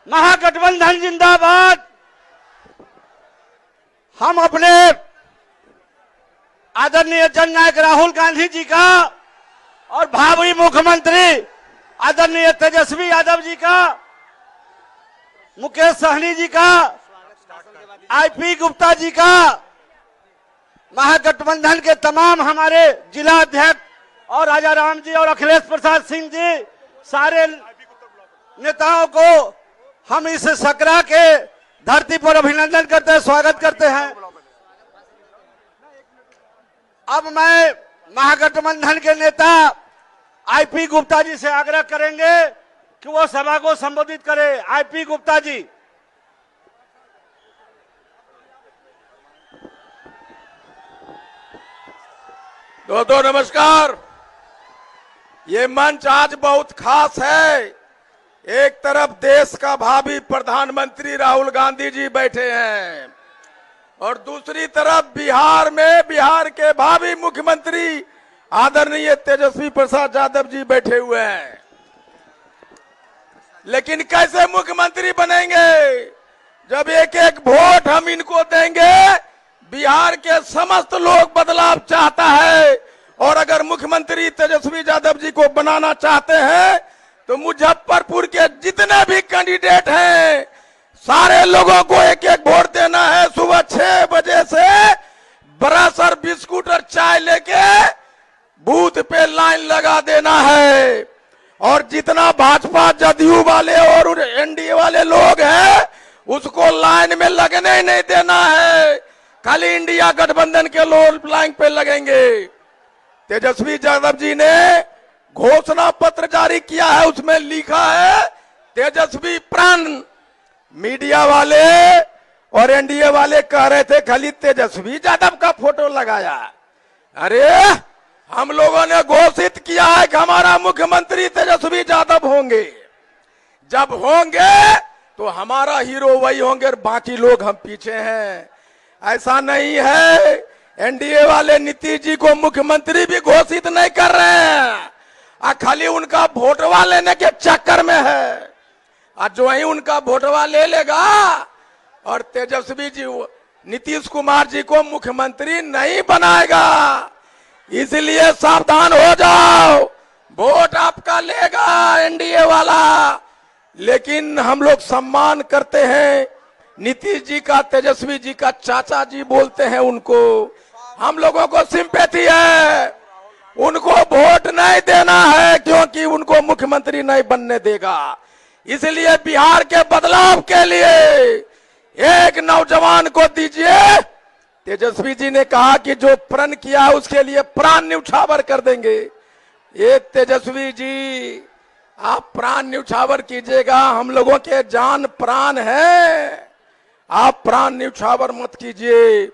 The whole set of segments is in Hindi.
महागठबंधन जिंदाबाद। हम अपने आदरणीय जननायक राहुल गांधी जी का और भावी मुख्यमंत्री आदरणीय तेजस्वी यादव जी का, मुकेश सहनी जी का, आईपी गुप्ता जी का, महागठबंधन के तमाम हमारे जिला अध्यक्ष और राजा राम जी और अखिलेश प्रसाद सिंह जी, सारे नेताओं को हम इस सकरा के धरती पर अभिनंदन करते हैं, स्वागत करते हैं। अब मैं महागठबंधन के नेता आईपी गुप्ता जी से आग्रह करेंगे कि वो सभा को संबोधित करें। आईपी गुप्ता जी। दोस्तों नमस्कार। ये मंच आज बहुत खास है। एक तरफ देश का भावी प्रधानमंत्री राहुल गांधी जी बैठे हैं और दूसरी तरफ बिहार के भावी मुख्यमंत्री आदरणीय तेजस्वी प्रसाद यादव जी बैठे हुए हैं। लेकिन कैसे मुख्यमंत्री बनेंगे जब एक एक वोट हम इनको देंगे? बिहार के समस्त लोग बदलाव चाहता है और अगर मुख्यमंत्री तेजस्वी यादव जी को बनाना चाहते हैं तो मुजफ्फरपुर के जितने भी कैंडिडेट हैं सारे लोगों को एक एक वोट देना है। सुबह 6 बजे से ब्रश और बिस्कुट और चाय लेके बूथ पे लाइन लगा देना है और जितना भाजपा जदयू वाले और एनडीए वाले लोग हैं उसको लाइन में लगने ही नहीं देना है। खाली इंडिया गठबंधन के लोग लाइन पे लगेंगे। तेजस्वी यादव जी ने घोषणा पत्र जारी किया है, उसमें लिखा है तेजस्वी प्राण। मीडिया वाले और एनडीए वाले कह रहे थे खाली तेजस्वी यादव का फोटो लगाया। अरे हम लोगों ने घोषित किया है कि हमारा मुख्यमंत्री तेजस्वी यादव होंगे। जब होंगे तो हमारा हीरो वही होंगे और बाकी लोग हम पीछे हैं। ऐसा नहीं है। एनडीए वाले नीतीश जी को मुख्यमंत्री भी घोषित नहीं कर रहे हैं, खाली उनका वोटवा लेने के चक्कर में है। आज जो ही उनका वोटवा ले लेगा और तेजस्वी जी नीतीश कुमार जी को मुख्यमंत्री नहीं बनाएगा। इसलिए सावधान हो जाओ, वोट आपका लेगा एनडीए वाला। लेकिन हम लोग सम्मान करते हैं नीतीश जी का, तेजस्वी जी का चाचा जी बोलते हैं उनको। हम लोगों को सिंपैथी है। उनको वोट नहीं देना है क्योंकि उनको मुख्यमंत्री नहीं बनने देगा। इसलिए बिहार के बदलाव के लिए एक नौजवान को दीजिए। तेजस्वी जी ने कहा कि जो प्रण किया है उसके लिए प्राण न्यौछावर कर देंगे। ये तेजस्वी जी आप प्राण न्यौछावर कीजिएगा, हम लोगों के जान प्राण है। आप प्राण न्यौछावर मत कीजिए।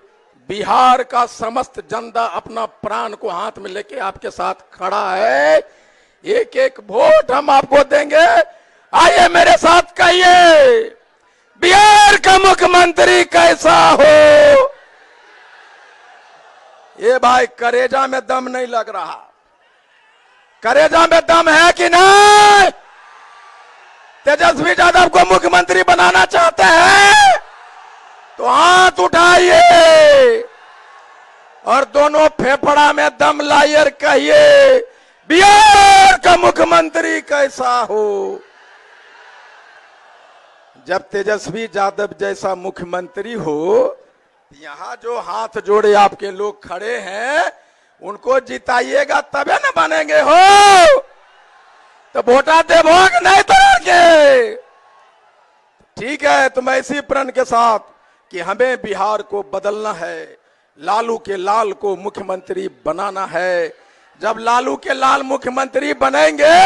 बिहार का समस्त जनता अपना प्राण को हाथ में लेके आपके साथ खड़ा है। एक एक वोट हम आपको देंगे। आइए मेरे साथ कहिए, बिहार का मुख्यमंत्री कैसा हो? ये भाई करेजा में दम नहीं लग रहा। करेजा में दम है कि नहीं? तेजस्वी यादव को मुख्यमंत्री बनाना चाहते हैं तो हाथ उठाइए और दोनों फेफड़ा में दम लाइए और कहिए बिहार का मुख्यमंत्री कैसा हो? जब तेजस्वी यादव जैसा मुख्यमंत्री हो, यहां जो हाथ जोड़े आपके लोग खड़े हैं उनको जिताइएगा तबे न बनेंगे हो। तो वोटा देवोगे नहीं तो के। ठीक है, तो मैं इसी प्रण के साथ कि हमें बिहार को बदलना है, लालू के लाल को मुख्यमंत्री बनाना है। जब लालू के लाल मुख्यमंत्री बनेंगे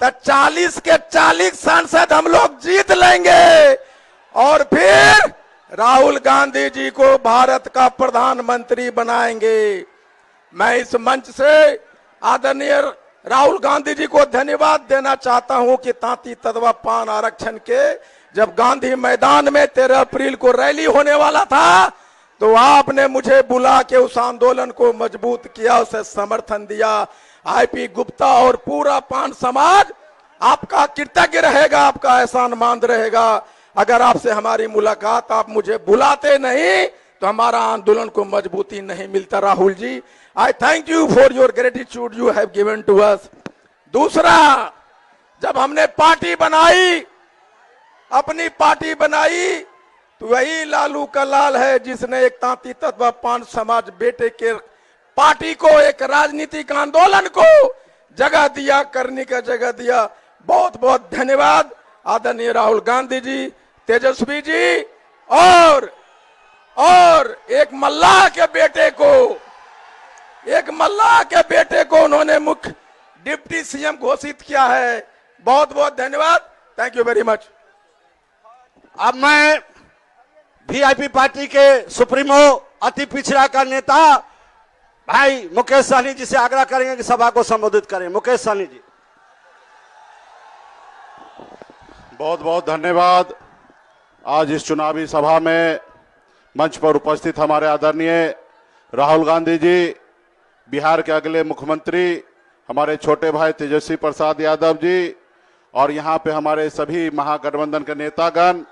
तो 40 के 40 सांसद हम लोग जीत लेंगे और फिर राहुल गांधी जी को भारत का प्रधानमंत्री बनाएंगे। मैं इस मंच से आदरणीय राहुल गांधी जी को धन्यवाद देना चाहता हूं कि तांती तदवा पान आरक्षण के जब गांधी मैदान में 13 अप्रैल को रैली होने वाला था तो आपने मुझे बुला के उस आंदोलन को मजबूत किया, उसे समर्थन दिया। आईपी गुप्ता और पूरा पान समाज आपका कृतज्ञ रहेगा, आपका एहसानमंद रहेगा। अगर आपसे हमारी मुलाकात आप मुझे बुलाते नहीं तो हमारा आंदोलन को मजबूती नहीं मिलता। Rahul ji, I thank you for your gratitude you have given to us. दूसरा, जब हमने पार्टी बनाई, अपनी पार्टी बनाई, तो वही लालू का लाल है जिसने एक तांती तत्व पान समाज बेटे के पार्टी को, एक राजनीतिक आंदोलन को जगह दिया, करने का जगह दिया। बहुत बहुत धन्यवाद आदरणीय राहुल गांधी जी, तेजस्वी जी, और एक मल्लाह के बेटे को उन्होंने मुख्य डिप्टी सीएम घोषित किया है। बहुत बहुत धन्यवाद, थैंक यू वेरी मच। अब मैं वीआईपी पार्टी के सुप्रीमो अति पिछड़ा का नेता भाई मुकेश सहनी जी से आग्रह करेंगे कि सभा को संबोधित करें। मुकेश सहनी जी। बहुत बहुत धन्यवाद। आज इस चुनावी सभा में मंच पर उपस्थित हमारे आदरणीय राहुल गांधी जी, बिहार के अगले मुख्यमंत्री, हमारे छोटे भाई तेजस्वी प्रसाद यादव जी, और यहाँ पे हमारे सभी महागठबंधन के नेतागण,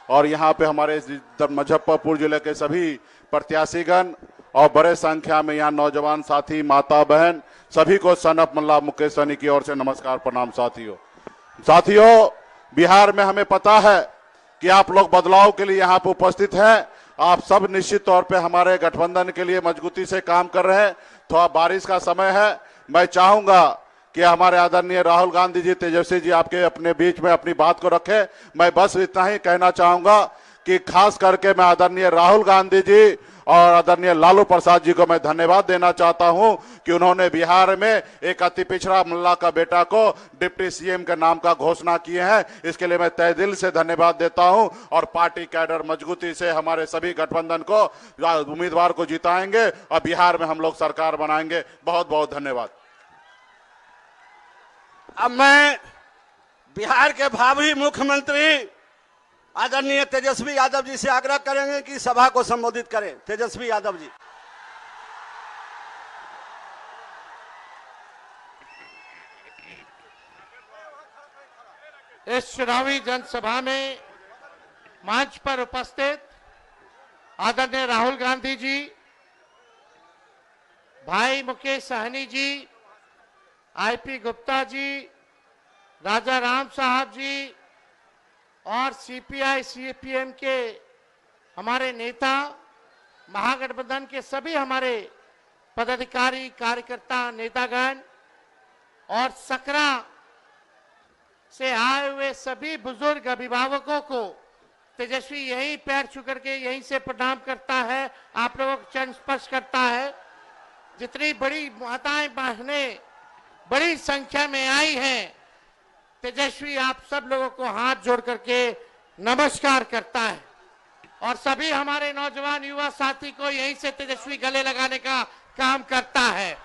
और यहाँ पे हमारे मुजफ्फरपुर जिले के सभी प्रत्याशीगण, और बड़े संख्या में यहाँ नौजवान साथी, माता बहन, सभी को सन ऑफ मल्ला मुकेश सहनी की ओर से नमस्कार, प्रणाम। साथियों, बिहार में हमें पता है कि आप लोग बदलाव के लिए यहाँ पे उपस्थित हैं। आप सब निश्चित तौर पे हमारे गठबंधन के लिए मजबूती से काम कर रहे हैं। थोड़ा बारिश का समय है, मैं चाहूंगा कि हमारे आदरणीय राहुल गांधी जी, तेजस्वी जी आपके अपने बीच में अपनी बात को रखें। मैं बस इतना ही कहना चाहूंगा कि खास करके मैं आदरणीय राहुल गांधी जी और आदरणीय लालू प्रसाद जी को मैं धन्यवाद देना चाहता हूं कि उन्होंने बिहार में एक अति पिछड़ा मल्ला का बेटा को डिप्टी सीएम के नाम का घोषणा किए हैं। इसके लिए मैं तहे दिल से धन्यवाद देता हूं, और पार्टी कैडर मजबूती से हमारे सभी गठबंधन को, उम्मीदवार को जिताएंगे और बिहार में हम लोग सरकार बनाएंगे। बहुत बहुत धन्यवाद। अब मैं बिहार के भावी मुख्यमंत्री आदरणीय तेजस्वी यादव जी से आग्रह करेंगे कि सभा को संबोधित करें। तेजस्वी यादव जी। इस चुनावी जनसभा में मंच पर उपस्थित आदरणीय राहुल गांधी जी, भाई मुकेश सहनी जी, आईपी गुप्ता जी, राजा राम साहब जी, और सीपीआई सीपीएम के हमारे नेता, महागठबंधन के सभी हमारे पदाधिकारी, कार्यकर्ता, नेतागण, और सकरा से आए हुए सभी बुजुर्ग अभिभावकों को तेजस्वी यही पैर छू करके यहीं से प्रणाम करता है, आप लोगों को चरण स्पर्श करता है। जितनी बड़ी माताएं बहनें बड़ी संख्या में आई हैं, तेजस्वी आप सब लोगों को हाथ जोड़ करके नमस्कार करता है, और सभी हमारे नौजवान युवा साथी को यहीं से तेजस्वी गले लगाने का काम करता है।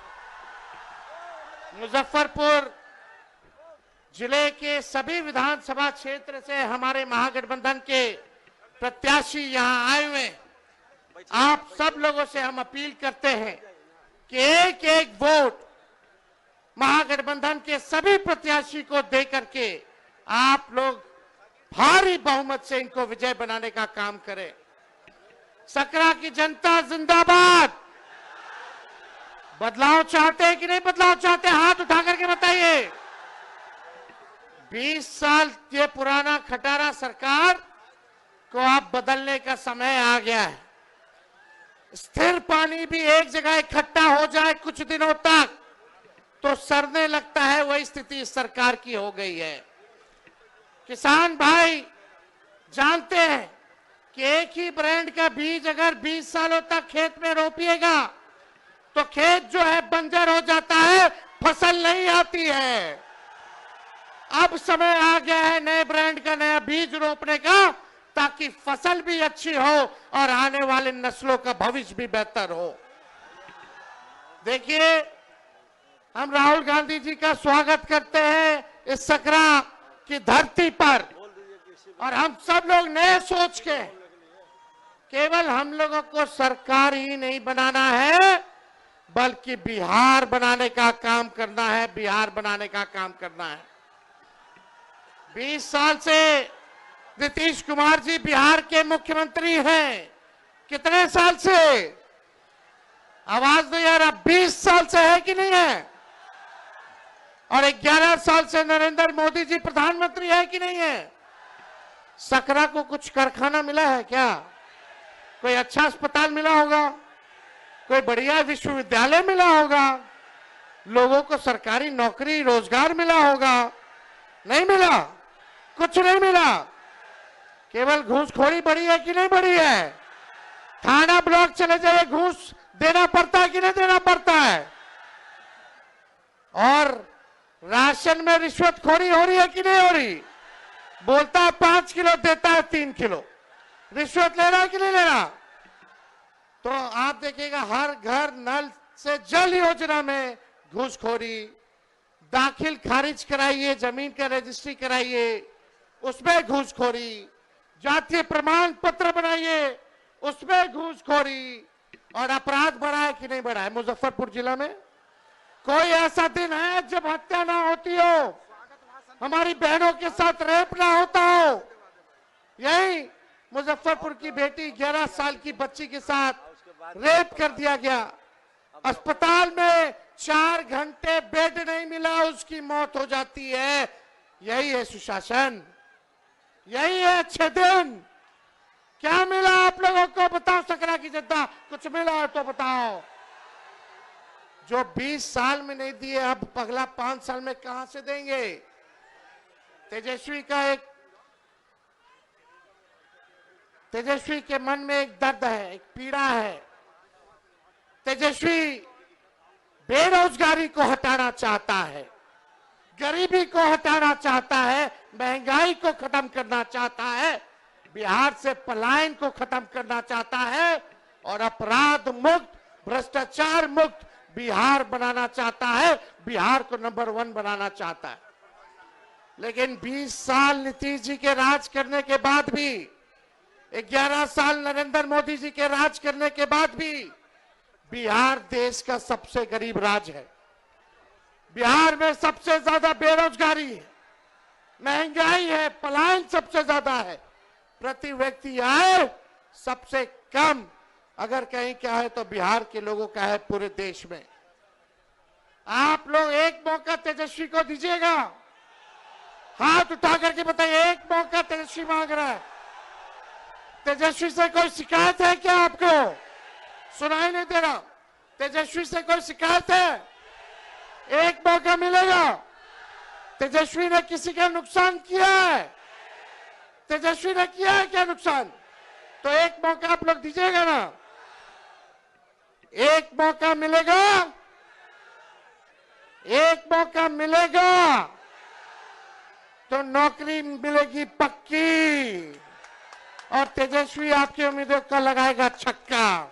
मुजफ्फरपुर जिले के सभी विधानसभा क्षेत्र से हमारे महागठबंधन के प्रत्याशी यहां आए हुए। आप सब लोगों से हम अपील करते हैं कि एक एक वोट महागठबंधन के सभी प्रत्याशी को दे करके आप लोग भारी बहुमत से इनको विजय बनाने का काम करें। सकरा की जनता जिंदाबाद। बदलाव चाहते हैं कि नहीं बदलाव चाहते? हाथ उठा करके बताइए। 20 साल ये पुराना खटारा सरकार को अब बदलने का समय आ गया है। स्थिर पानी भी एक जगह इकट्ठा हो जाए कुछ दिनों तक तो सड़ने लगता है, वही स्थिति इस सरकार की हो गई है। किसान भाई जानते हैं कि एक ही ब्रांड का बीज अगर 20 सालों तक खेत में रोपिएगा तो खेत जो है बंजर हो जाता है, फसल नहीं आती है। अब समय आ गया है नए ब्रांड का नया बीज रोपने का, ताकि फसल भी अच्छी हो और आने वाले नस्लों का भविष्य भी बेहतर हो। देखिए, हम राहुल गांधी जी का स्वागत करते हैं इस सकरा की धरती पर, और हम सब लोग नए सोच के केवल हम लोगों को सरकार ही नहीं बनाना है, बल्कि बिहार बनाने का काम करना है, बिहार बनाने का काम करना है। 20 साल से नीतीश कुमार जी बिहार के मुख्यमंत्री हैं। कितने साल से? आवाज नहीं आ रहा। 20 साल से है कि नहीं है? और 11 साल से नरेंद्र मोदी जी प्रधानमंत्री है कि नहीं है? सकरा को कुछ कारखाना मिला है क्या? कोई अच्छा अस्पताल मिला होगा? कोई बढ़िया विश्वविद्यालय मिला होगा? लोगों को सरकारी नौकरी रोजगार मिला होगा? नहीं मिला, कुछ नहीं मिला। केवल घूसखोरी बढ़ी है कि नहीं बढ़ी है? थाना ब्लॉक चले जाए, घूस देना पड़ता है कि नहीं देना पड़ता है? और राशन में रिश्वतखोरी हो रही है कि नहीं हो रही? बोलता है 5 किलो, देता है 3 किलो। रिश्वत ले रहा है कि नहीं ले रहा? तो आप देखिएगा हर घर नल से जल योजना में घूसखोरी, दाखिल खारिज कराइए, जमीन का रजिस्ट्री कराइए, उसमें घूसखोरी, जातीय प्रमाण पत्र बनाइए, उसमें घूसखोरी। और अपराध बढ़ा है कि नहीं बढ़ा है? मुजफ्फरपुर जिला में कोई ऐसा दिन है जब हत्या ना होती हो, हमारी बहनों के साथ रेप ना होता हो? यही मुजफ्फरपुर की बेटी 11 साल की बच्ची के साथ रेप कर दिया गया। अस्पताल में 4 घंटे बेड नहीं मिला, उसकी मौत हो जाती है। यही है सुशासन, यही है अच्छे दिन। क्या मिला आप लोगों को? बताओ सकरा की जनता, कुछ मिला है तो बताओ। जो 20 साल में नहीं दिए, अब अगला 5 साल में कहां से देंगे? तेजस्वी के मन में एक दर्द है, एक पीड़ा है। तेजस्वी बेरोजगारी को हटाना चाहता है, गरीबी को हटाना चाहता है, महंगाई को खत्म करना चाहता है, बिहार से पलायन को खत्म करना चाहता है और अपराध मुक्त, भ्रष्टाचार मुक्त बिहार बनाना चाहता है, बिहार को नंबर 1 बनाना चाहता है। लेकिन 20 साल नीतीश जी के राज करने के बाद भी, 11 साल नरेंद्र मोदी जी के राज करने के बाद भी बिहार देश का सबसे गरीब राज्य है। बिहार में सबसे ज्यादा बेरोजगारी है, महंगाई है, पलायन सबसे ज्यादा है, प्रति व्यक्ति आय सबसे कम अगर कहीं क्या है तो बिहार के लोगों का है पूरे देश में। आप लोग एक मौका तेजस्वी को दीजिएगा? हाथ उठा करके बताइए, एक मौका तेजस्वी मांग रहा है। तेजस्वी से कोई शिकायत है क्या? आपको सुनाई नहीं दे रहा? तेजस्वी से कोई शिकायत है? एक मौका मिलेगा। तेजस्वी ने किसी का नुकसान किया है? तेजस्वी ने किया है क्या नुकसान? तो एक मौका आप लोग दीजिएगा ना? एक मौका मिलेगा, एक मौका मिलेगा तो नौकरी मिलेगी पक्की और तेजस्वी आपकी उम्मीदों का लगाएगा छक्का।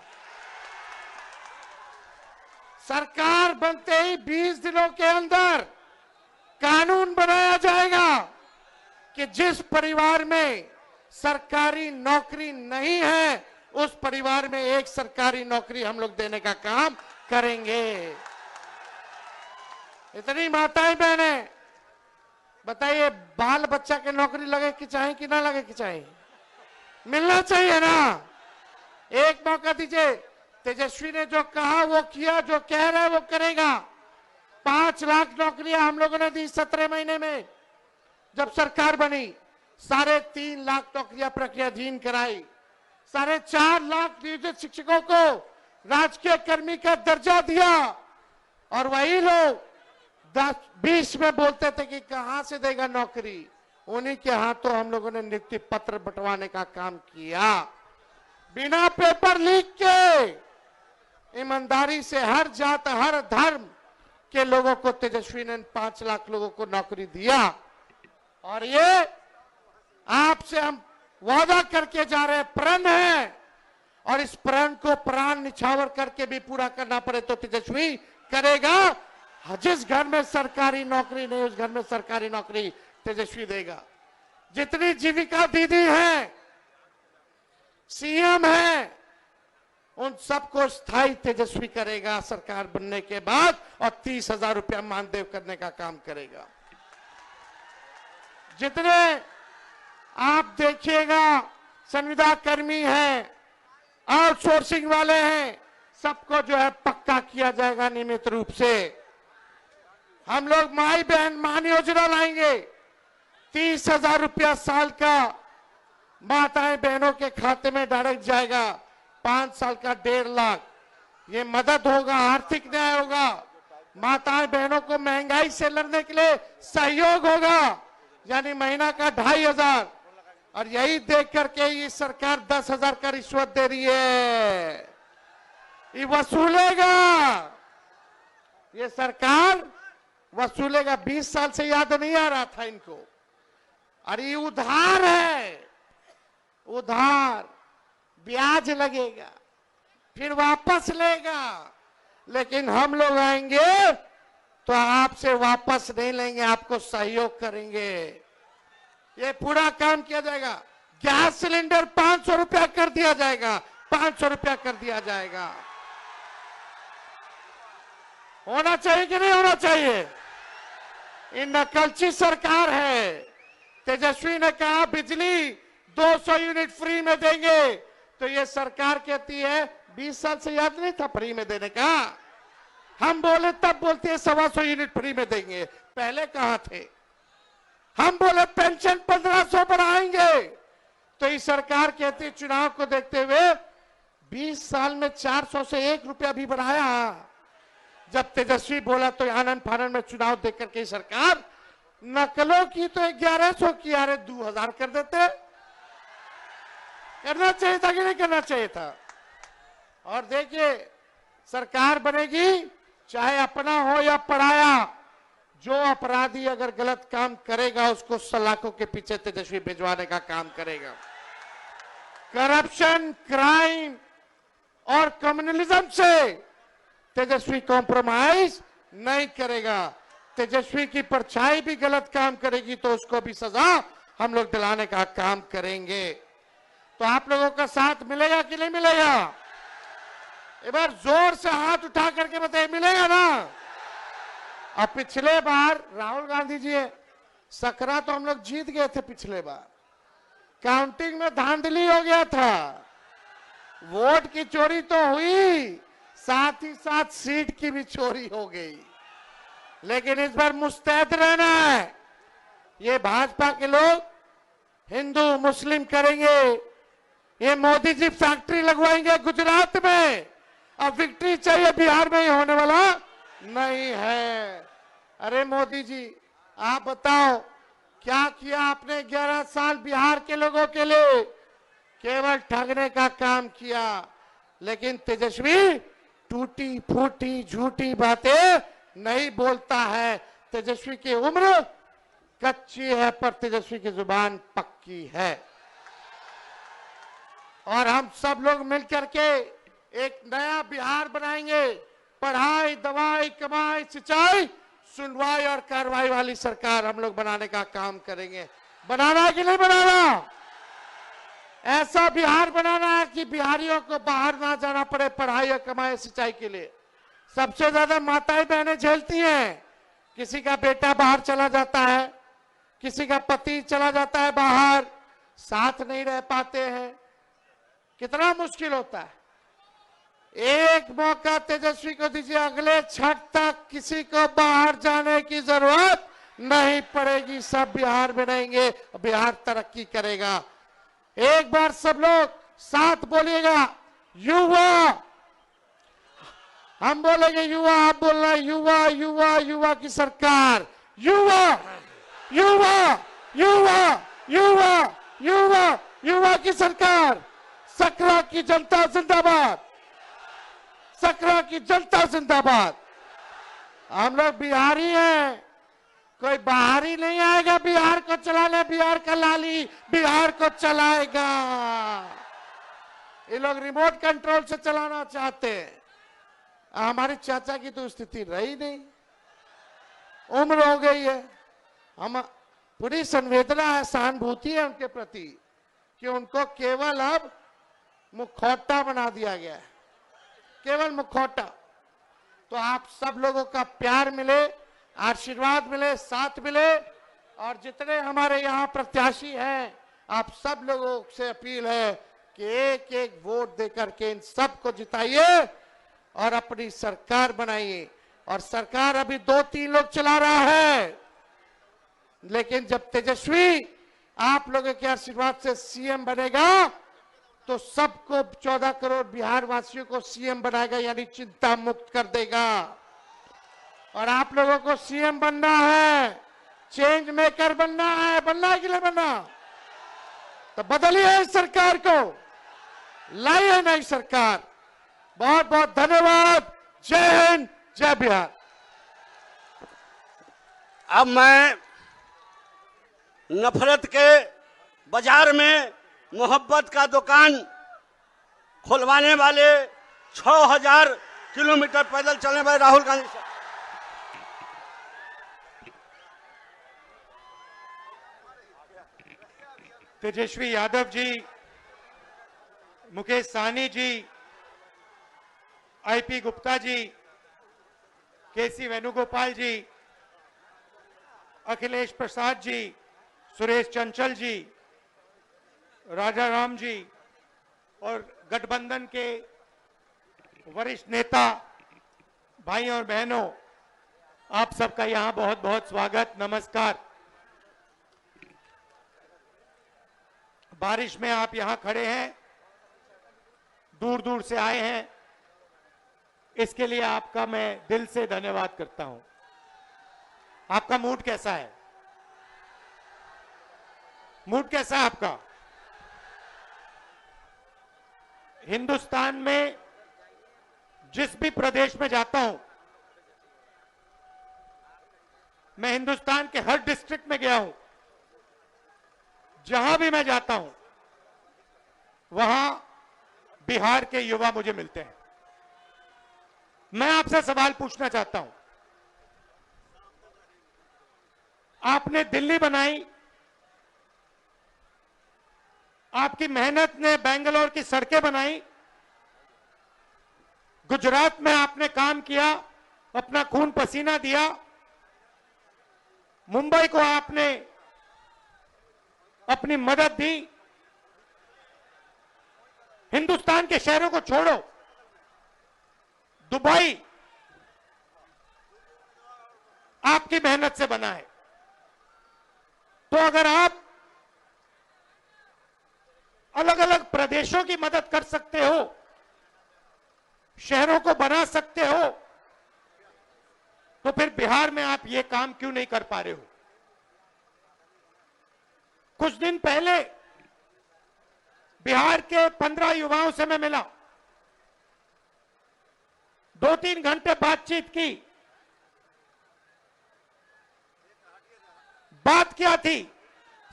सरकार बनते ही 20 दिनों के अंदर कानून बनाया जाएगा कि जिस परिवार में सरकारी नौकरी नहीं है उस परिवार में एक सरकारी नौकरी हम लोग देने का काम करेंगे। इतनी माताएं बहनें बताइए, बाल बच्चा के नौकरी लगे कि चाहे कि ना लगे कि चाहे? मिलना चाहिए ना? एक मौका दीजिए। तेजस्वी ने जो कहा वो किया, जो कह रहा है वो करेगा। 5 लाख नौकरियां हम लोगों ने दी 17 महीने में जब सरकार बनी। 3.5 लाख नौकरियां प्रक्रियाधीन कराई। 4.5 लाख नियोजित शिक्षकों को राजकीय कर्मी का दर्जा दिया। और वही लोग 10-20 में बोलते थे कि कहां से देगा नौकरी, उन्हीं के हाथों हम लोगों ने नियुक्ति पत्र बंटवाने का काम किया। बिना पेपर लीक के ईमानदारी से हर जात हर धर्म के लोगों को तेजस्वी ने 5 लाख लोगों को नौकरी दिया। और ये आपसे हम वादा करके जा रहे हैं, प्रण है, और इस प्रण को प्राण निछावर करके भी पूरा करना पड़े तो तेजस्वी करेगा। जिस घर में सरकारी नौकरी नहीं उस घर में सरकारी नौकरी तेजस्वी देगा। जितनी जीविका दीदी हैं, सीएम हैं, उन सबको स्थायी तेजस्वी करेगा सरकार बनने के बाद और 30,000 रुपया मानदेय करने का काम करेगा। जितने आप देखिएगा संविदा कर्मी हैं, आउटसोर्सिंग वाले हैं, सबको जो है पक्का किया जाएगा नियमित रूप से। हम लोग माई बहन मान योजना लाएंगे, 30,000 रुपया साल का माताएं बहनों के खाते में डायरेक्ट जाएगा, 5 साल का 1.5 लाख। ये मदद होगा, आर्थिक न्याय होगा, माताएं बहनों को महंगाई से लड़ने के लिए सहयोग होगा, यानी महीना का 2,500। और यही देख करके ये सरकार 10,000 का रिश्वत दे रही है, ये वसूलेगा, ये सरकार वसूलेगा। 20 साल से याद नहीं आ रहा था इनको। और ये उधार है, उधार, ब्याज लगेगा, फिर वापस लेगा। लेकिन हम लोग आएंगे तो आपसे वापस नहीं लेंगे, आपको सहयोग करेंगे। ये पूरा काम किया जाएगा। गैस सिलेंडर 500 रुपया कर दिया जाएगा, 500 रुपया कर दिया जाएगा। होना चाहिए कि नहीं होना चाहिए? ये नकलची सरकार है। तेजस्वी ने कहा बिजली 200 यूनिट फ्री में देंगे, तो ये सरकार कहती है 20 साल से याद नहीं था फ्री में देने का। हम बोले तब बोलते हैं 125 यूनिट फ्री में देंगे, पहले कहां थे? हम बोले पेंशन 1500 बढ़ाएंगे, तो ये सरकार कहती है चुनाव को देखते हुए 20 साल में 400 से 1 रुपया भी बढ़ाया। जब तेजस्वी बोला तो आनंद फानंद में चुनाव देख करके सरकार नकलों की तो 1100 की, अरे 2000 कर देते। करना चाहिए था कि नहीं करना चाहिए था? और देखिए सरकार बनेगी, चाहे अपना हो या पराया, जो अपराधी अगर गलत काम करेगा उसको सलाखों के पीछे तेजस्वी भिजवाने का काम करेगा। करप्शन, क्राइम और कम्युनलिज्म से तेजस्वी कॉम्प्रोमाइज नहीं करेगा। तेजस्वी की परछाई भी गलत काम करेगी तो उसको भी सजा हम लोग दिलाने का काम करेंगे। तो आप लोगों का साथ मिलेगा कि नहीं मिलेगा? एक बार जोर से हाथ उठा करके बताइए, मिलेगा ना? अब पिछले बार राहुल गांधी जी सकरा तो हम लोग जीत गए थे, पिछले बार काउंटिंग में धांधली हो गया था, वोट की चोरी तो हुई, साथ ही साथ सीट की भी चोरी हो गई। लेकिन इस बार मुस्तैद रहना है। ये भाजपा के लोग हिंदू मुस्लिम करेंगे, ये मोदी जी फैक्ट्री लगवाएंगे गुजरात में। अब विक्ट्री चाहिए, बिहार में ही होने वाला नहीं है। अरे मोदी जी आप बताओ क्या किया आपने? 11 साल बिहार के लोगों के लिए केवल ठगने का काम किया। लेकिन तेजस्वी टूटी फूटी झूठी बातें नहीं बोलता है। तेजस्वी की उम्र कच्ची है पर तेजस्वी की जुबान पक्की है। और हम सब लोग मिलकर के एक नया बिहार बनाएंगे। पढ़ाई, दवाई, कमाई, सिंचाई, सुनवाई और कार्रवाई वाली सरकार हम लोग बनाने का काम करेंगे। बनाना है कि नहीं बनाना? ऐसा बिहार बनाना है कि बिहारियों को बाहर ना जाना पड़े पढ़ाई और कमाई सिंचाई के लिए। सबसे ज्यादा माताएं बहनें झेलती हैं। किसी का बेटा बाहर चला जाता है, किसी का पति चला जाता है बाहर, साथ नहीं रह पाते हैं, कितना मुश्किल होता है। एक मौका तेजस्वी को दीजिए, अगले छठ तक किसी को बाहर जाने की जरूरत नहीं पड़ेगी। सब बिहार में रहेंगे, बिहार तरक्की करेगा। एक बार सब लोग साथ बोलिएगा, युवा। हम बोलेंगे युवा, आप बोलना युवा युवा युवा की सरकार। युवा युवा युवा युवा युवा युवा की सरकार। सकरा की जनता जिंदाबाद, सकरा की जनता जिंदाबाद। हम लोग बिहारी हैं, कोई बाहरी नहीं आएगा बिहार को चलाने। बिहार का लाली बिहार को चलाएगा। ये लोग रिमोट कंट्रोल से चलाना चाहते हैं। हमारे चाचा की तो स्थिति रही नहीं, उम्र हो गई है। हम पूरी संवेदना है, सहानुभूति है उनके प्रति कि उनको केवल अब मुखौटा बना दिया गया है, केवल मुखौटा। तो आप सब लोगों का प्यार मिले, आशीर्वाद मिले, साथ मिले, और जितने हमारे यहाँ प्रत्याशी हैं, आप सब लोगों से अपील है कि एक एक वोट देकर के इन सबको जिताइए और अपनी सरकार बनाइए। और सरकार अभी 2-3 लोग चला रहा है, लेकिन जब तेजस्वी आप लोगों के आशीर्वाद से सीएम बनेगा तो सबको 14 करोड़ बिहार वासियों को सीएम बनाएगा, यानी चिंता मुक्त कर देगा। और आप लोगों को सीएम बनना है, चेंज मेकर बनना है कि नहीं बनना? तो बदलिए इस सरकार को, लाइए नई सरकार। बहुत बहुत धन्यवाद। जय हिंद, जय बिहार। अब मैं नफरत के बाजार में मोहब्बत का दुकान खुलवाने वाले 6000 किलोमीटर पैदल चलने वाले राहुल गांधी साहब, तेजस्वी यादव जी, मुकेश सहनी जी, आईपी गुप्ता जी, केसी वेणुगोपाल जी, अखिलेश प्रसाद जी, सुरेश चंचल जी, राजा राम जी और गठबंधन के वरिष्ठ नेता भाई और बहनों, आप सबका यहां बहुत बहुत स्वागत, नमस्कार। बारिश में आप यहां खड़े हैं, दूर दूर से आए हैं, इसके लिए आपका मैं दिल से धन्यवाद करता हूं। आपका मूड कैसा है? मूड कैसा है आपका? हिंदुस्तान में जिस भी प्रदेश में जाता हूं, मैं हिंदुस्तान के हर डिस्ट्रिक्ट में गया हूं, जहां भी मैं जाता हूं वहां बिहार के युवा मुझे मिलते हैं। मैं आपसे सवाल पूछना चाहता हूं, आपने दिल्ली बनाई, आपकी मेहनत ने बेंगलोर की सड़कें बनाई, गुजरात में आपने काम किया, अपना खून पसीना दिया, मुंबई को आपने अपनी मदद दी। हिंदुस्तान के शहरों को छोड़ो, दुबई आपकी मेहनत से बना है। तो अगर आप अलग अलग प्रदेशों की मदद कर सकते हो, शहरों को बना सकते हो, तो फिर बिहार में आप ये काम क्यों नहीं कर पा रहे हो? कुछ दिन पहले बिहार के 15 युवाओं से मैं मिला, 2-3 घंटे बातचीत की। बात क्या थी?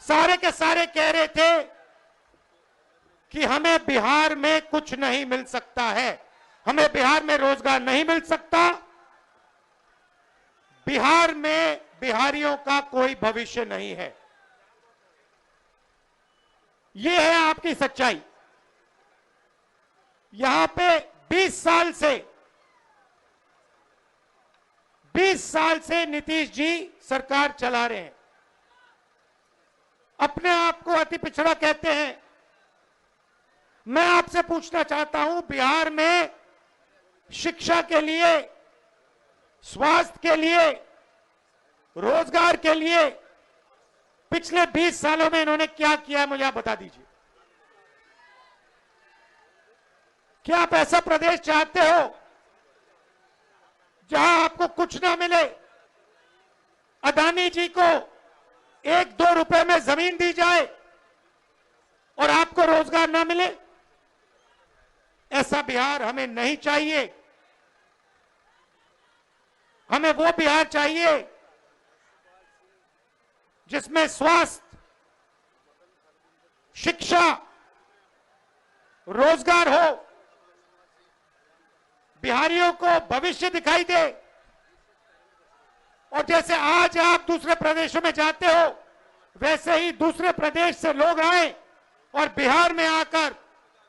सारे के सारे कह रहे थे कि हमें बिहार में कुछ नहीं मिल सकता है, हमें बिहार में रोजगार नहीं मिल सकता, बिहार में बिहारियों का कोई भविष्य नहीं है। यह है आपकी सच्चाई। यहां पे 20 साल से नीतीश जी सरकार चला रहे हैं। अपने आप को अति पिछड़ा कहते हैं। मैं आपसे पूछना चाहता हूं, बिहार में शिक्षा के लिए, स्वास्थ्य के लिए, रोजगार के लिए पिछले 20 सालों में इन्होंने क्या किया है, मुझे आप बता दीजिए। क्या आप ऐसा प्रदेश चाहते हो जहां आपको कुछ ना मिले, अदानी जी को 1-2 रुपए में जमीन दी जाए और आपको रोजगार ना मिले? ऐसा बिहार हमें नहीं चाहिए। हमें वो बिहार चाहिए जिसमें स्वास्थ्य, शिक्षा, रोजगार हो, बिहारियों को भविष्य दिखाई दे। और जैसे आज आप दूसरे प्रदेशों में जाते हो, वैसे ही दूसरे प्रदेश से लोग आए और बिहार में आकर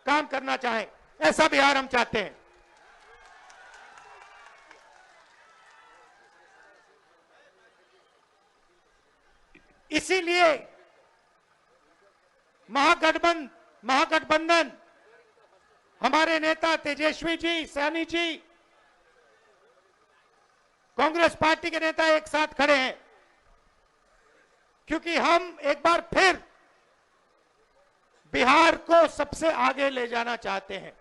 काम करना चाहें। ऐसा बिहार हम चाहते हैं। इसीलिए महागठबंधन हमारे नेता तेजस्वी जी, सैनी जी, कांग्रेस पार्टी के नेता एक साथ खड़े हैं, क्योंकि हम एक बार फिर बिहार को सबसे आगे ले जाना चाहते हैं।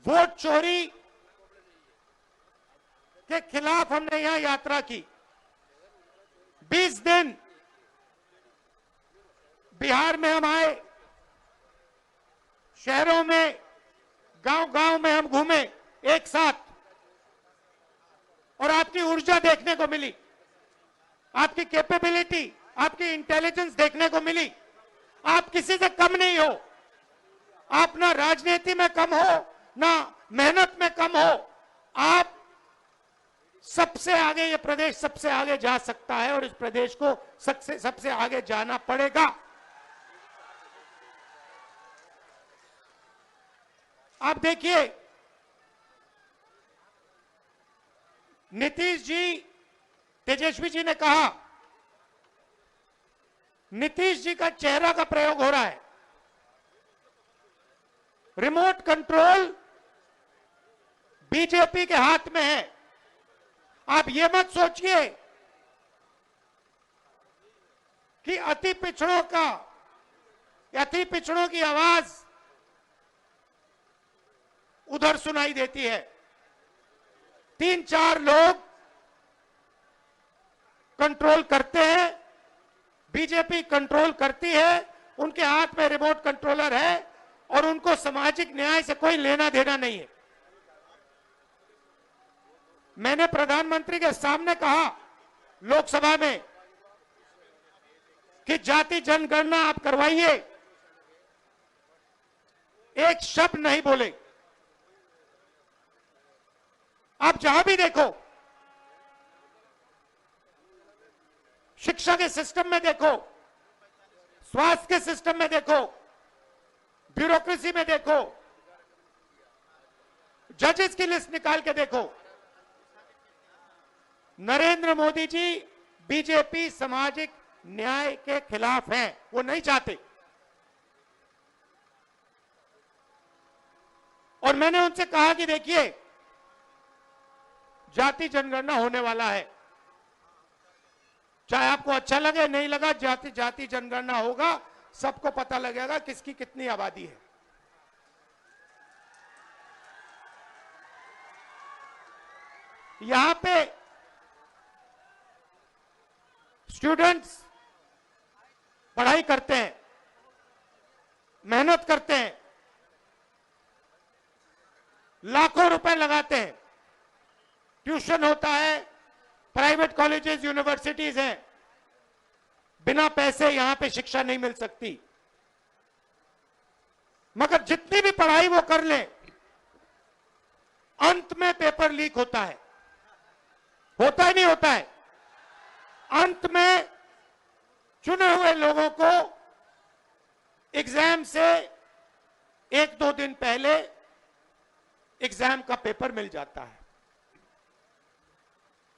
वोट चोरी के खिलाफ हमने यहां यात्रा की। 20 दिन बिहार में हम आए, शहरों में, गांव-गांव में हम घूमे एक साथ, और आपकी ऊर्जा देखने को मिली, आपकी कैपेबिलिटी, आपकी इंटेलिजेंस देखने को मिली। आप किसी से कम नहीं हो, आप ना राजनीति में कम हो, ना मेहनत में कम हो। आप सबसे आगे, ये प्रदेश सबसे आगे जा सकता है और इस प्रदेश को सबसे आगे जाना पड़ेगा। आप देखिए, नीतीश जी, तेजस्वी जी ने कहा, नीतीश जी का चेहरा का प्रयोग हो रहा है। रिमोट कंट्रोल बीजेपी के हाथ में है। आप ये मत सोचिए कि अति पिछड़ों की आवाज उधर सुनाई देती है। 3-4 लोग कंट्रोल करते हैं, बीजेपी कंट्रोल करती है, उनके हाथ में रिमोट कंट्रोलर है और उनको सामाजिक न्याय से कोई लेना देना नहीं है। मैंने प्रधानमंत्री के सामने कहा लोकसभा में कि जाति जनगणना आप करवाइए, एक शब्द नहीं बोले। आप जहां भी देखो, शिक्षा के सिस्टम में देखो, स्वास्थ्य के सिस्टम में देखो, ब्यूरोक्रेसी में देखो, जजेस की लिस्ट निकाल के देखो, नरेंद्र मोदी जी बीजेपी सामाजिक न्याय के खिलाफ हैं, वो नहीं चाहते। और मैंने उनसे कहा कि देखिए, जाति जनगणना होने वाला है, चाहे आपको अच्छा लगे नहीं लगा, जाति जनगणना होगा, सबको पता लगेगा किसकी कितनी आबादी है। यहां पे स्टूडेंट्स पढ़ाई करते हैं, मेहनत करते हैं, लाखों रुपए लगाते हैं, ट्यूशन होता है, प्राइवेट कॉलेजेस, यूनिवर्सिटीज हैं, बिना पैसे यहां पे शिक्षा नहीं मिल सकती। मगर जितनी भी पढ़ाई वो कर लें, अंत में पेपर लीक होता है। होता ही नहीं होता है? अंत में चुने हुए लोगों को एग्जाम से 1-2 दिन पहले एग्जाम का पेपर मिल जाता है।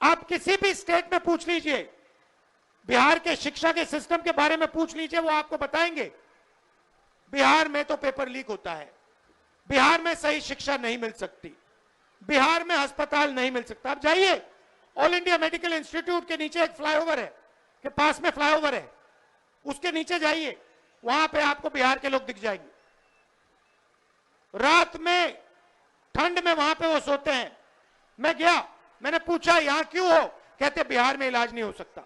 आप किसी भी स्टेट में पूछ लीजिए, बिहार के शिक्षा के सिस्टम के बारे में पूछ लीजिए, वो आपको बताएंगे बिहार में तो पेपर लीक होता है, बिहार में सही शिक्षा नहीं मिल सकती, बिहार में अस्पताल नहीं मिल सकता। आप जाइए, ऑल इंडिया मेडिकल इंस्टीट्यूट के नीचे एक फ्लाईओवर है, के पास में फ्लाईओवर है, उसके नीचे जाइए, वहां पे आपको बिहार के लोग दिख जाएंगे। रात में ठंड में वहां पे वो सोते हैं। मैं गया, मैंने पूछा यहां क्यों हो, कहते बिहार में इलाज नहीं हो सकता।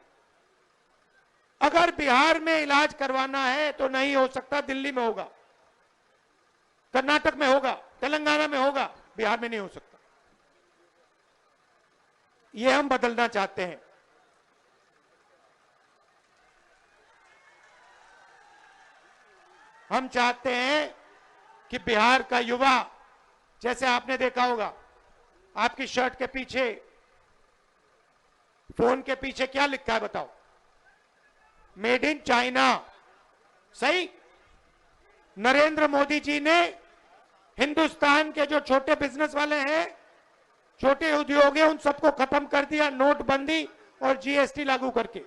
अगर बिहार में इलाज करवाना है तो नहीं हो सकता, दिल्ली में होगा, कर्नाटक में होगा, तेलंगाना में होगा, बिहार में नहीं हो सकता। ये हम बदलना चाहते हैं। हम चाहते हैं कि बिहार का युवा, जैसे आपने देखा होगा, आपकी शर्ट के पीछे, फोन के पीछे क्या लिखा है बताओ? Made in China. सही? नरेंद्र मोदी जी ने हिंदुस्तान के जो छोटे बिजनेस वाले हैं छोटे उद्योग है उन सबको खत्म कर दिया नोटबंदी और जीएसटी लागू करके।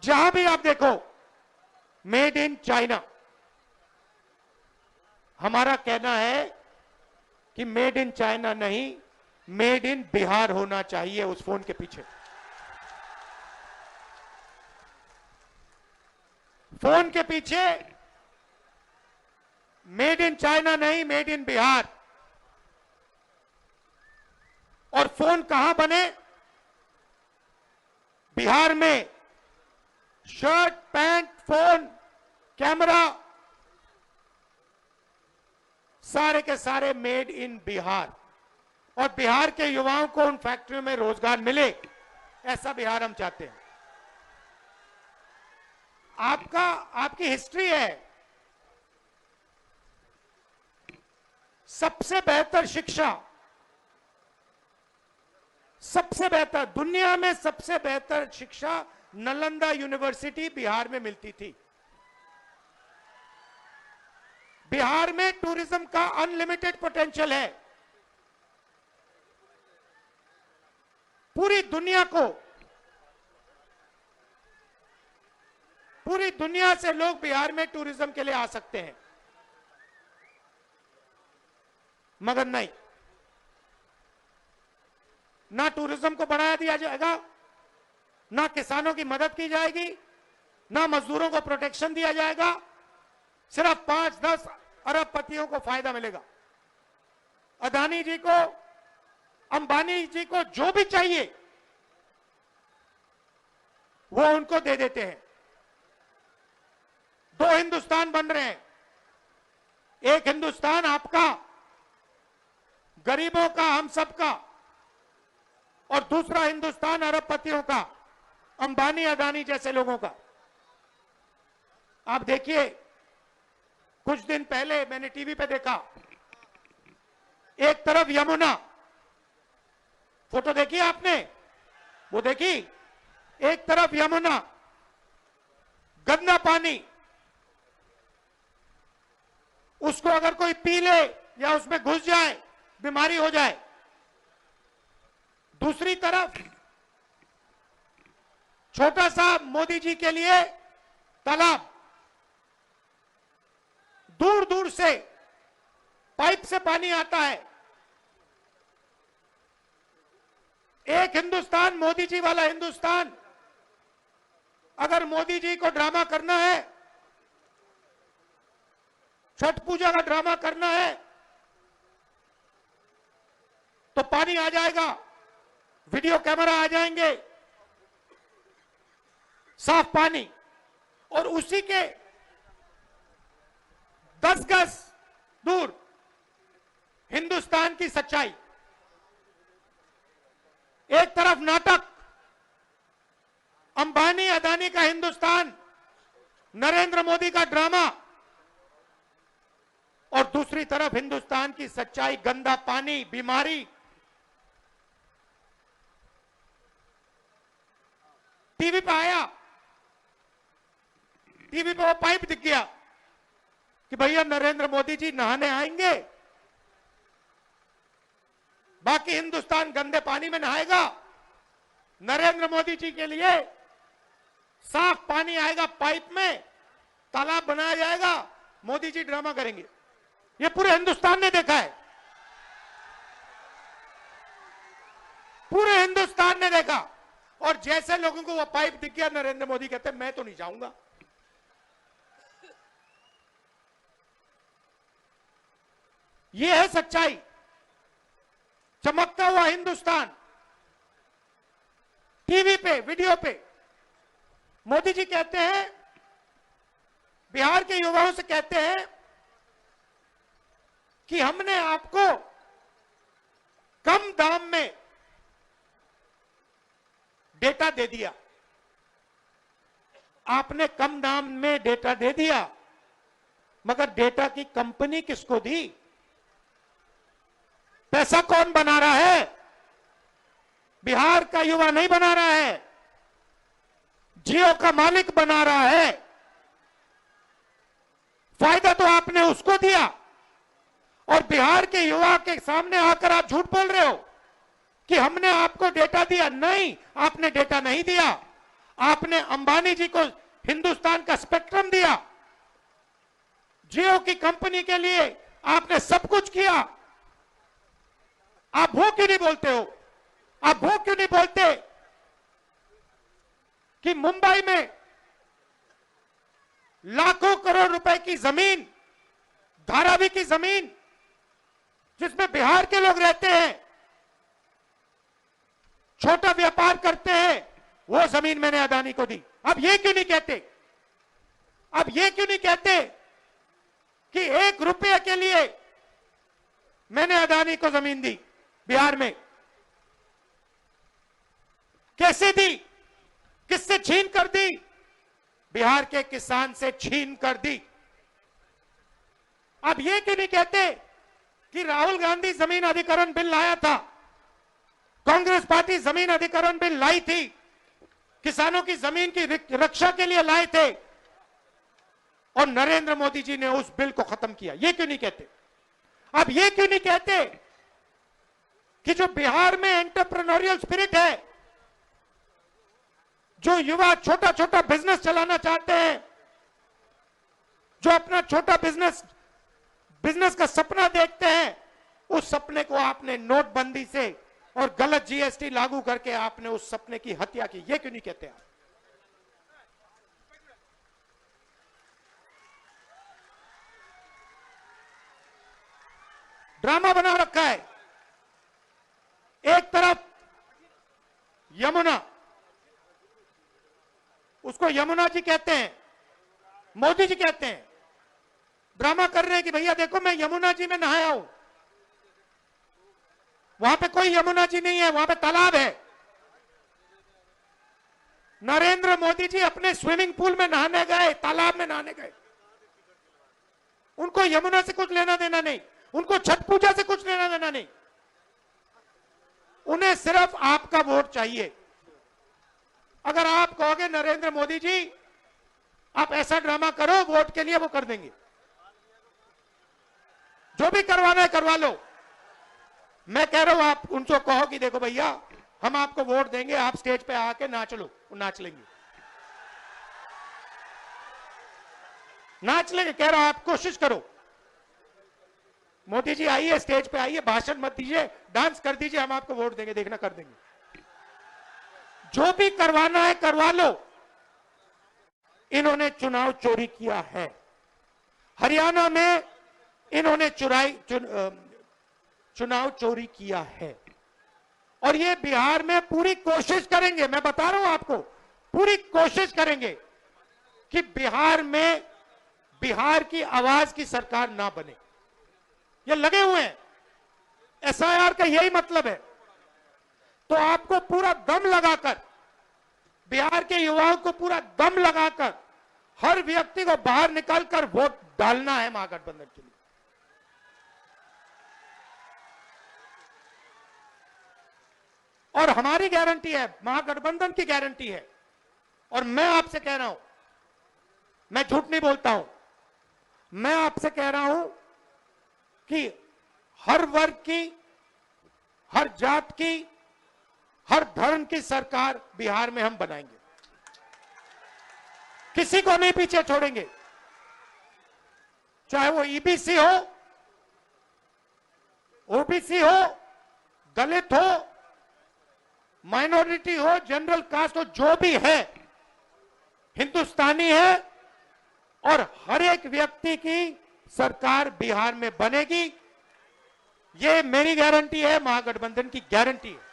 जहां भी आप देखो मेड इन चाइना। हमारा कहना है कि मेड इन चाइना नहीं, मेड इन बिहार होना चाहिए उस फोन के पीछे। फोन के पीछे मेड इन चाइना नहीं, मेड इन बिहार। और फोन कहां बने? बिहार में शर्ट, पैंट, फोन, कैमरा सारे के सारे मेड इन बिहार। और बिहार के युवाओं को उन फैक्ट्रियों में रोजगार मिले, ऐसा बिहार हम चाहते हैं। आपकी हिस्ट्री है। सबसे बेहतर शिक्षा, सबसे बेहतर दुनिया में सबसे बेहतर शिक्षा नालंदा यूनिवर्सिटी बिहार में मिलती थी। बिहार में टूरिज्म का अनलिमिटेड पोटेंशियल है। पूरी दुनिया से लोग बिहार में टूरिज्म के लिए आ सकते हैं, मगर नहीं, ना टूरिज्म को बढ़ाया दिया जाएगा, ना किसानों की मदद की जाएगी, ना मजदूरों को प्रोटेक्शन दिया जाएगा। सिर्फ 5-10 अरबपतियों को फायदा मिलेगा। अदानी जी को, अंबानी जी को जो भी चाहिए वो उनको दे देते हैं। 2 हिंदुस्तान बन रहे हैं। एक हिंदुस्तान आपका, गरीबों का, हम सबका, और दूसरा हिंदुस्तान अरबपतियों का, अंबानी अदानी जैसे लोगों का। आप देखिए, कुछ दिन पहले मैंने टीवी पे देखा, एक तरफ यमुना, फोटो देखी आपने? वो देखी? एक तरफ यमुना, गंदा पानी, उसको अगर कोई पी ले या उसमें घुस जाए बीमारी हो जाए। दूसरी तरफ छोटा सा मोदी जी के लिए तालाब, दूर दूर से पाइप से पानी आता है। एक हिंदुस्तान, मोदी जी वाला हिंदुस्तान। अगर मोदी जी को ड्रामा करना है, छठ पूजा का ड्रामा करना है, तो पानी आ जाएगा, वीडियो कैमरा आ जाएंगे, साफ पानी, और उसी के 10 गज दूर हिंदुस्तान की सच्चाई। एक तरफ नाटक, अंबानी अदानी का हिंदुस्तान, नरेंद्र मोदी का ड्रामा, और दूसरी तरफ हिंदुस्तान की सच्चाई, गंदा पानी, बीमारी। टीवी पे आया, टीवी पे वो पाइप दिख गया कि भैया नरेंद्र मोदी जी नहाने आएंगे, बाकी हिंदुस्तान गंदे पानी में नहाएगा। नरेंद्र मोदी जी के लिए साफ पानी आएगा, पाइप में तालाब बनाया जाएगा, मोदी जी ड्रामा करेंगे। ये पूरे हिंदुस्तान ने देखा है, पूरे हिंदुस्तान ने देखा। और जैसे लोगों को वो पाइप दिख गया, नरेंद्र मोदी कहते मैं तो नहीं जाऊंगा। ये है सच्चाई, चमकता हुआ हिंदुस्तान। टीवी पे, वीडियो पे मोदी जी कहते हैं, बिहार के युवाओं से कहते हैं कि हमने आपको कम दाम में डेटा दे दिया। आपने कम दाम में डेटा दे दिया, मगर डेटा की कंपनी किसको दी? पैसा कौन बना रहा है? बिहार का युवा नहीं बना रहा है, जियो का मालिक बना रहा है। फायदा तो आपने उसको दिया, और बिहार के युवा के सामने आकर आप झूठ बोल रहे हो कि हमने आपको डेटा दिया। नहीं, आपने डेटा नहीं दिया। आपने अंबानी जी को हिंदुस्तान का स्पेक्ट्रम दिया। जियो की कंपनी के लिए आपने सब कुछ किया। आप वो क्यों नहीं बोलते हो? आप वो क्यों नहीं बोलते कि मुंबई में लाखों करोड़ रुपए की जमीन, धारावी की जमीन, जिसमें बिहार के लोग रहते हैं, छोटा व्यापार करते हैं, वो जमीन मैंने अदानी को दी। अब ये क्यों नहीं कहते? अब ये क्यों नहीं कहते कि 1 रुपये के लिए मैंने अदानी को जमीन दी बिहार में? कैसे दी? किससे छीन कर दी? बिहार के किसान से छीन कर दी। अब ये क्यों नहीं कहते कि राहुल गांधी जमीन अधिग्रहण बिल लाया था, कांग्रेस पार्टी जमीन अधिग्रहण बिल लाई थी, किसानों की जमीन की रक्षा के लिए लाए थे, और नरेंद्र मोदी जी ने उस बिल को खत्म किया? ये क्यों नहीं कहते? अब ये क्यों नहीं कहते कि जो बिहार में एंटरप्रेन्योरियल स्पिरिट है, जो युवा छोटा छोटा बिजनेस चलाना चाहते हैं, जो अपना छोटा बिजनेस का सपना देखते हैं, उस सपने को आपने नोटबंदी से और गलत जीएसटी लागू करके आपने उस सपने की हत्या की? ये क्यों नहीं कहते आप? ड्रामा बना रखा है। एक तरफ यमुना, उसको यमुना जी कहते हैं, मोदी जी कहते हैं, ड्रामा कर रहे हैं कि भैया देखो मैं यमुना जी में नहाया हूं। वहां पे कोई यमुना जी नहीं है, वहां पे तालाब है। नरेंद्र मोदी जी अपने स्विमिंग पूल में नहाने गए, तालाब में नहाने गए। उनको यमुना से कुछ लेना देना नहीं, उनको छठ पूजा से कुछ लेना देना नहीं। उन्हें सिर्फ आपका वोट चाहिए। अगर आप कहोगे नरेंद्र मोदी जी आप ऐसा ड्रामा करो वोट के लिए, वो कर देंगे। जो भी करवाना है करवा लो। मैं कह रहा हूं आप उनको कहो कि देखो भैया हम आपको वोट देंगे, आप स्टेज पे आके नाच लो, वो नाच लेंगे। नाच लेंगे, कह रहा हूं आप कोशिश करो। मोदी जी आइए, स्टेज पे आइए, भाषण मत दीजिए, डांस कर दीजिए, हम आपको वोट देंगे, देखना कर देंगे। जो भी करवाना है करवा लो। इन्होंने चुनाव चोरी किया है। हरियाणा में इन्होंने चुनाव चोरी किया है, और ये बिहार में पूरी कोशिश करेंगे। मैं बता रहा हूं आपको, पूरी कोशिश करेंगे कि बिहार में बिहार की आवाज की सरकार ना बने। ये लगे हुए हैं। एसआईआर का यही मतलब है। तो आपको पूरा दम लगाकर, बिहार के युवाओं को पूरा दम लगाकर, हर व्यक्ति को बाहर निकालकर वोट डालना है महागठबंधन के लिए। और हमारी गारंटी है, महागठबंधन की गारंटी है। और मैं आपसे कह रहा हूं, मैं झूठ नहीं बोलता हूं, मैं आपसे कह रहा हूं कि हर वर्ग की, हर जात की, हर धर्म की सरकार बिहार में हम बनाएंगे। किसी को नहीं पीछे छोड़ेंगे, चाहे वो ईबीसी हो, ओबीसी हो, दलित हो, माइनॉरिटी हो, जनरल कास्ट हो, जो भी है हिंदुस्तानी है, और हर एक व्यक्ति की सरकार बिहार में बनेगी। ये मेरी गारंटी है, महागठबंधन की गारंटी है।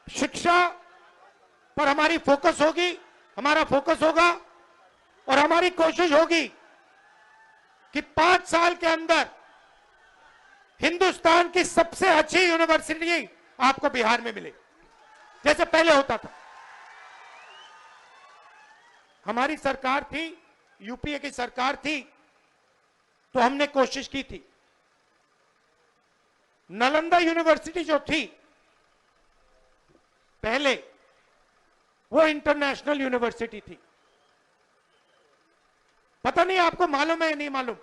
शिक्षा पर हमारी फोकस होगी, हमारा फोकस होगा, और हमारी कोशिश होगी कि 5 साल के अंदर हिंदुस्तान की सबसे अच्छी यूनिवर्सिटी आपको बिहार में मिले, जैसे पहले होता था। हमारी सरकार थी, यूपीए की सरकार थी, तो हमने कोशिश की थी। नालंदा यूनिवर्सिटी जो थी पहले, वो इंटरनेशनल यूनिवर्सिटी थी, पता नहीं आपको मालूम है या नहीं मालूम,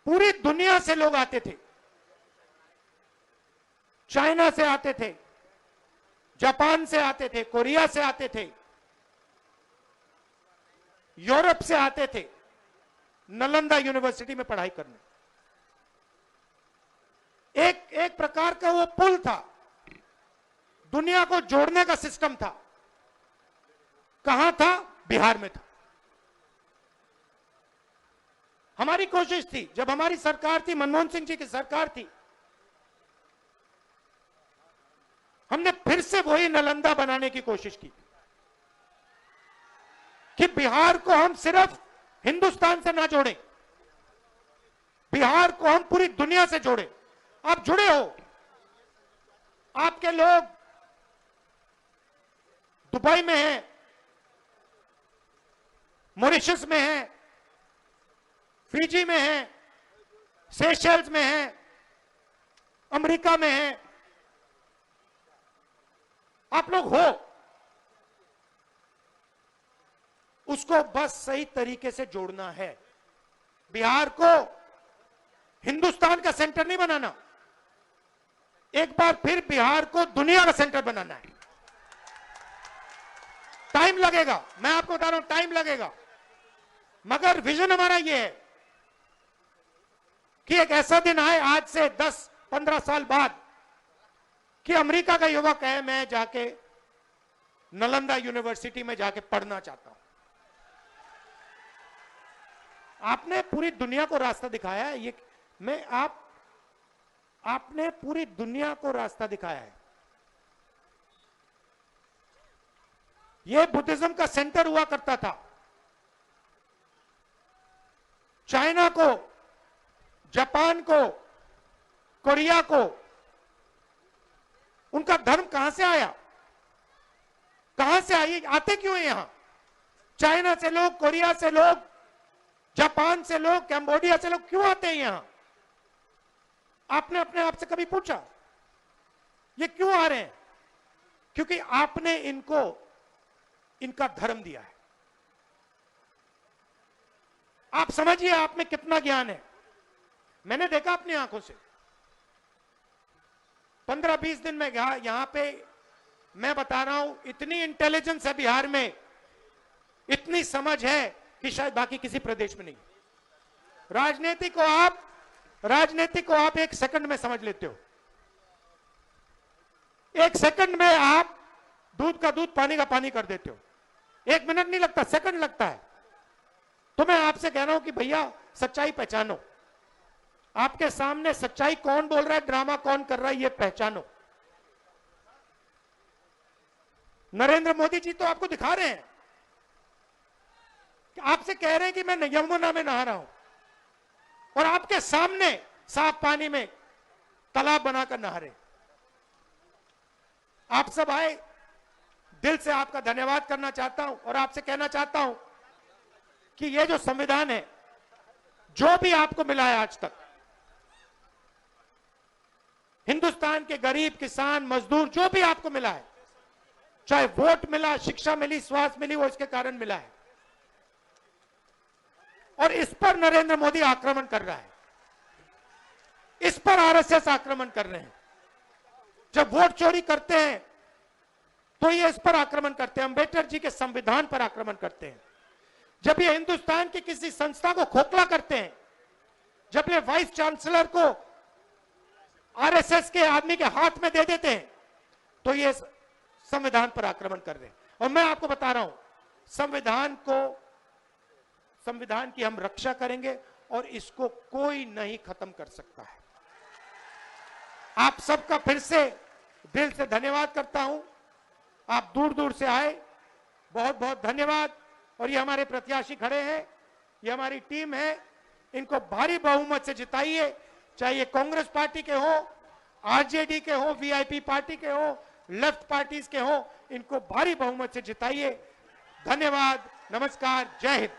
पूरी दुनिया से लोग आते थे। चाइना से आते थे, जापान से आते थे, कोरिया से आते थे, यूरोप से आते थे नालंदा यूनिवर्सिटी में पढ़ाई करने। एक प्रकार का वो पुल था, दुनिया को जोड़ने का सिस्टम था। कहां था? बिहार में था। हमारी कोशिश थी, जब हमारी सरकार थी, मनमोहन सिंह जी की सरकार थी, हमने फिर से वही नालंदा बनाने की कोशिश की कि बिहार को हम सिर्फ हिंदुस्तान से ना जोड़ें, बिहार को हम पूरी दुनिया से जोड़ें। आप जुड़े हो, आपके लोग दुबई में हैं, मॉरिशस में हैं, फिजी में हैं, सेशल्स में हैं, अमेरिका में हैं। आप लोग हो, उसको बस सही तरीके से जोड़ना है। बिहार को हिंदुस्तान का सेंटर नहीं बनाना, एक बार फिर बिहार को दुनिया का सेंटर बनाना है। टाइम लगेगा, मैं आपको बता रहा हूं, टाइम लगेगा, मगर विजन हमारा यह है कि एक ऐसा दिन आए आज से 10-15 साल बाद कि अमेरिका का युवक है, मैं जाके नालंदा यूनिवर्सिटी में जाके पढ़ना चाहता हूं। आपने पूरी दुनिया को रास्ता दिखाया है, ये मैं आपने पूरी दुनिया को रास्ता दिखाया है। यह बुद्धिज्म का सेंटर हुआ करता था। चाइना को, जापान को, कोरिया को, उनका धर्म कहां से आया? कहां से आए? आते क्यों हैं यहां? चाइना से लोग, कोरिया से लोग, जापान से लोग, कैम्बोडिया से लोग क्यों आते हैं यहां? आपने अपने आप से कभी पूछा ये क्यों आ रहे हैं? क्योंकि आपने इनको इनका धर्म दिया है। आप समझिए आप में कितना ज्ञान है। मैंने देखा अपनी आंखों से, 15-20 दिन में यहां पे मैं बता रहा हूं, इतनी इंटेलिजेंस है बिहार में, इतनी समझ है कि शायद बाकी किसी प्रदेश में नहीं। राजनीति को आप 1 सेकंड में समझ लेते हो। 1 सेकंड में आप दूध का दूध, पानी का पानी कर देते हो। 1 मिनट नहीं लगता, सेकंड लगता है। तो मैं आपसे कह रहा हूं कि भैया सच्चाई पहचानो। आपके सामने सच्चाई कौन बोल रहा है, ड्रामा कौन कर रहा है, ये पहचानो। नरेंद्र मोदी जी तो आपको दिखा रहे हैं, आपसे कह रहे हैं कि मैं यमुना में नहा रहा हूं, और आपके सामने साफ पानी में तालाब बनाकर नहा रहे। आप सब आए, दिल से आपका धन्यवाद करना चाहता हूं और आपसे कहना चाहता हूं कि ये जो संविधान है, जो भी आपको मिला है आज तक, हिंदुस्तान के गरीब, किसान, मजदूर, जो भी आपको मिला है, चाहे वोट मिला, शिक्षा मिली, स्वास्थ्य मिली, वो इसके कारण मिला है। और इस पर नरेंद्र मोदी आक्रमण कर रहा है, इस पर आरएसएस आक्रमण कर रहे हैं। जब वोट चोरी करते हैं तो ये इस पर आक्रमण करते हैं, अंबेडकर जी के संविधान पर आक्रमण करते हैं। जब ये हिंदुस्तान की किसी संस्था को खोखला करते हैं, जब ये वाइस चांसलर को आरएसएस के आदमी के हाथ में दे देते हैं, तो ये संविधान पर आक्रमण कर रहे हैं। और मैं आपको बता रहा हूं, संविधान की हम रक्षा करेंगे और इसको कोई नहीं खत्म कर सकता है। आप सबका फिर से दिल से धन्यवाद करता हूं। आप दूर दूर से आए, बहुत बहुत धन्यवाद। और ये हमारे प्रत्याशी खड़े हैं, ये हमारी टीम है, इनको भारी बहुमत से जिताइए। चाहे ये कांग्रेस पार्टी के हो, आरजेडी के हो, वीआईपी पार्टी के हो, लेफ्ट पार्टीज के हो, इनको भारी बहुमत से जिताइए। धन्यवाद, नमस्कार, जय हिंद।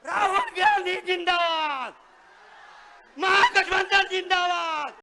राहुल गांधी जिंदाबाद, महागठबंधन जिंदाबाद।